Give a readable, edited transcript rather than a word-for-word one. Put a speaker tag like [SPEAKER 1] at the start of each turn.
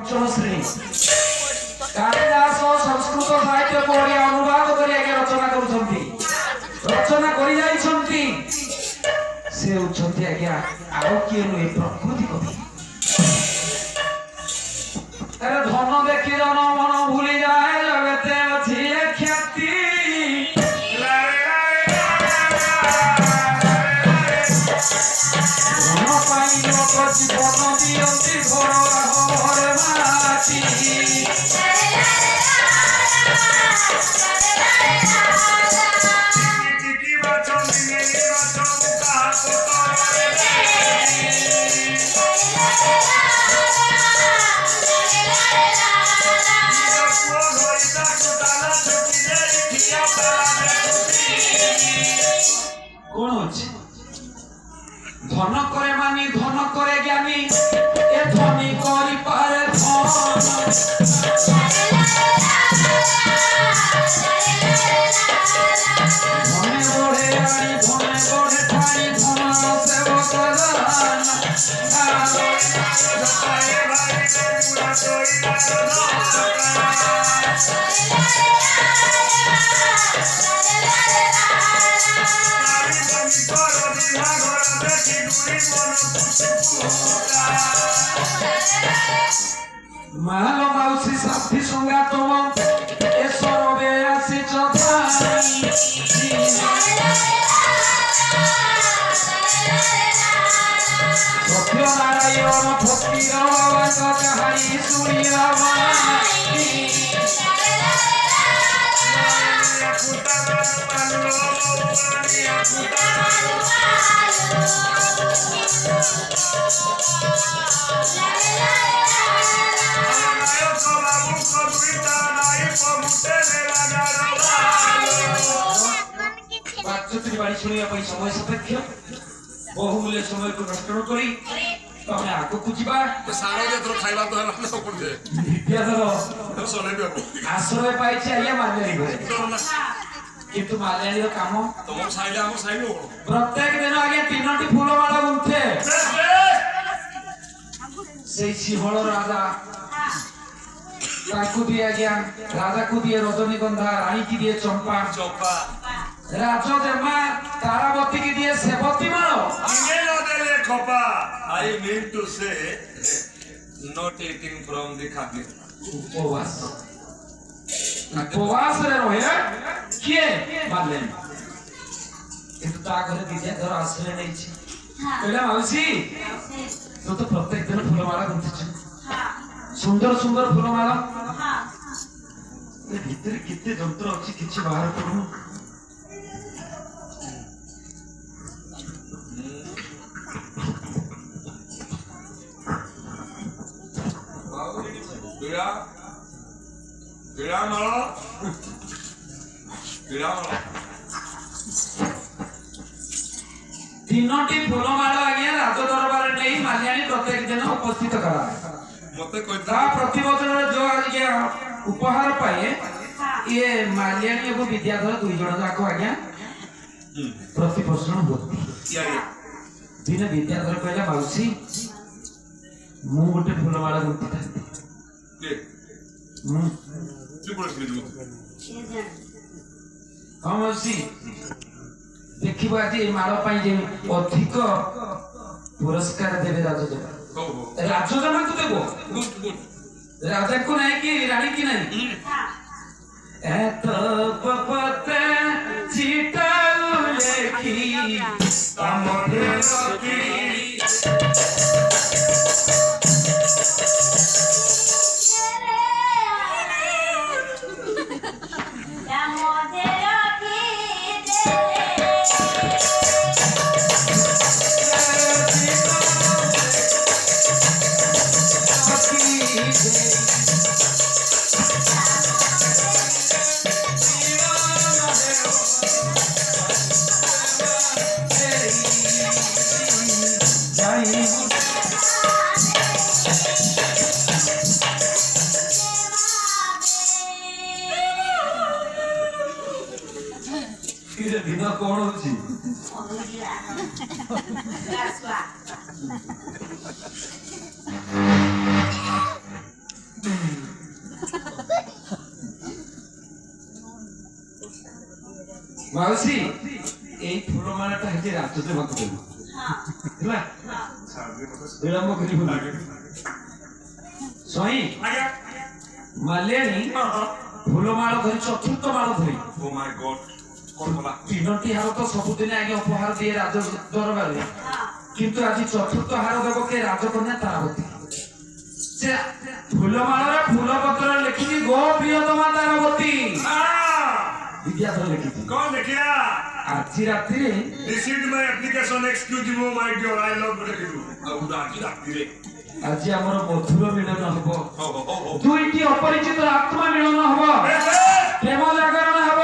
[SPEAKER 1] পঞ্চম শ্রেণী কালিদাস সংস্কৃত সাহিত্য পড়ি অনুবাদ করি আগে রচনা করুଛନ୍ତି রচনা করি যাইଛନ୍ତି সে উচ্চନ୍ତି আজ্ঞা ଆଉ କିଏ ନୁହେଁ ପ୍ରକୃତି କବି ଆରେ ଧନ ଦେଖି ଜନ ମନ ଭୁଲି ଯାଏ ଜଗତେ ଅଛି ଏ ଖ୍ୟାତି ଧନ ପାଇଁ ଲୋକ ଜୀବନ ଦିଅନ୍ତି ଘର ଘରେ ମାଟି কোন হচ্ছে ধন করে মানি ধন করে জ্ঞানী এ ধনী করি পারে ধন ধনে বড়ে আনি ধনে বড়ে ঠাই ধন সেবক মালো মাউসি সাথী সঙ্গা তোম এ সরবে আসি চথাই সত্য নারায়ণ ফকির বাবা কাহারি শুনিয়া বাড়ি শুনিয়া পাই সময় সাপেক্ষ বহুমূল্য সময়কে নষ্ট করি তবে আগুক যা আশ্রয় পাইছি আজ্ঞা মাল্যাণী ঘরে কিন্তু মাল্যাণীর কাম প্রত্যেক দিন আগে 3টি ফুলমাଳ গুঁথে সেই সিংহল রাজা তাকে দিয়ে আজ্ঞা রাজাকে দিয়ে রজনীগন্ধা রানীকে দিয়ে চম্পা চম্পা রাজদেমা তারাবতী কে দিয়ে সেবতী মাল
[SPEAKER 2] I mean to say not eating from the khadir
[SPEAKER 1] উপবাস উপবাস রে রহে কে মানলেন কিন্তু তা ঘরে দিদি ধর আশ্রয় নেইছি কইলা মাউসি তো তো প্রত্যেক দিন ফুলমালা গুঁথিছ সুন্দর সুন্দর ফুলমালা ভিতরে কেতে যন্ত্র আছে কিছু বাহার করুন तीनोटी फूलमाळ आज्ञा राज दरबार नहीं माल्याणी प्रत्येक दिन उपस्थित करा
[SPEAKER 2] मते
[SPEAKER 1] ता प्रतिबोधन जो आज्ञा उपहार पाए ये माल्याणी एवं विद्याधर दुई जण जाको आज्ञा प्रतिपोषण होती दिन विद्याधर कहला माउसी मु गोटे फूलमाळ गुंथि थांती माउसी देखिबो आज ए माळ पाई जे अधिक पुरस्कार देबे राजदेवा राजदेवा को देबो राजा को नहीं कि रानी की नहीं एत पपते चिटाउ लेखी तमधे रखी दिन कौन होची ମାଉସୀ ଏଇ ଫୁଲମାଳାଟା ହେଇଛି ରାଜତେ ମତେ ଦେବୁ ହେଲା ବିଳମ୍ବ କରିବୁ ସ୍ୱାଇଁ
[SPEAKER 2] ଆଜ୍ଞା
[SPEAKER 1] ମାଲ୍ୟାଣୀ ଫୁଲମାଳ ଧରି ଚତୁର୍ଥ ମାଳ ଧରି
[SPEAKER 2] ଓ ମାଇ ଗଡ୍ କଣ ହେଲା
[SPEAKER 1] ତିନୋଟି ହାର ତ ସବୁଦିନ ଆগে ଉପହାର ଦିଏ ରାଜ ଦରବାରରେ କିନ୍ତୁ ଆଜି ଚତୁର୍ଥ ହାର ଦେବ କେ ରାଜକନ୍ୟା ତାରାବତୀ ସେ ଫୁଲମାଳରେ ଫୁଲ ପତ୍ର ଲେଖିକି ଗୋ ପ୍ରିୟତମା ତାରାବତୀ ବିଦ୍ୟାଧର ଲେଖିଛି
[SPEAKER 2] କଣ ଦେଖିଆ
[SPEAKER 1] ଆଜି ରାତିରେ
[SPEAKER 2] received my application exclusive my dear I love you ଲେଖିଛୁ ଆଉ ଆଜି ରାତିରେ
[SPEAKER 1] ଆଜି ଆମର ମଧୁର ମିଳନ ହବ
[SPEAKER 2] ହଉ
[SPEAKER 1] ଦୁଇଟି ଅପରିଚିତ ଆତ୍ମା ମିଳନ ହବ
[SPEAKER 2] ହଉ
[SPEAKER 1] ପ୍ରେମ ଜାଗରଣ ହବ